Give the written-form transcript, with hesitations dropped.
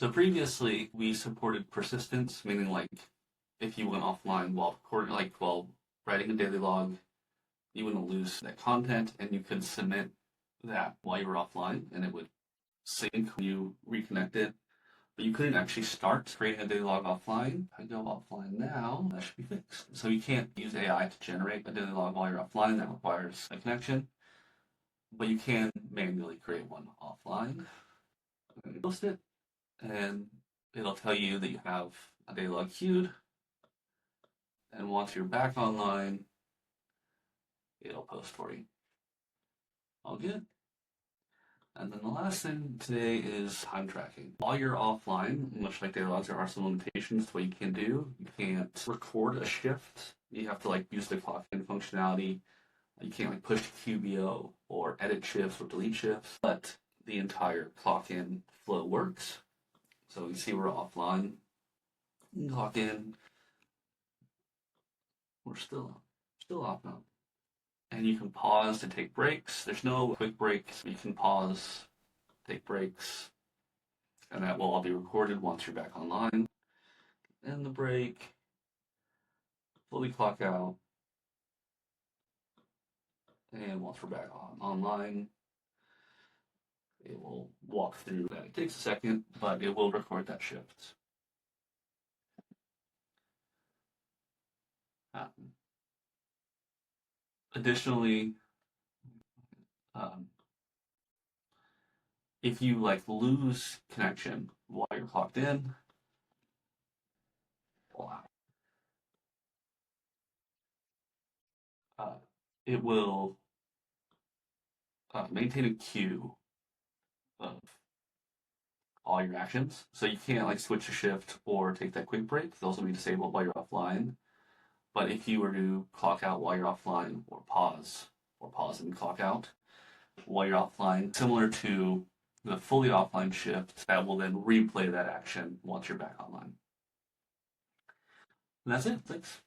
So previously we supported persistence, meaning like if you went offline while recording, like while writing a daily log, you wouldn't lose that content and you could submit that while you were offline and it would sync when you reconnected. But you couldn't actually start creating a daily log offline. If I go offline now, that should be fixed. So you can't use AI to generate a daily log while you're offline. That requires a connection. But you can manually create one offline. Post it, and it'll tell you that you have a daily log queued. And once you're back online, it'll post for you. All good. And then the last thing today is time tracking. While you're offline, much like daily logs, there are some limitations to what you can do. You can't record a shift. You have to like use the clock in functionality. You can't like push to QBO or edit shifts or delete shifts, but the entire clock in flow works. So you see we're offline. You can clock in. We're still off now. And you can pause to take breaks. There's no quick breaks. You can pause, take breaks, and that will all be recorded once you're back online. End the break, fully clock out, and once we're back online, it will walk through that. It takes a second, but it will record that shift. Additionally, um, if you like lose connection while you're clocked in, uh, it will maintain a queue of all your actions. So you can't like switch to shift or take that quick break. Those will be disabled while you're offline. But if you were to clock out while you're offline or pause and clock out while you're offline, similar to the fully offline shift, that will then replay that action once you're back online. And that's it. Thanks.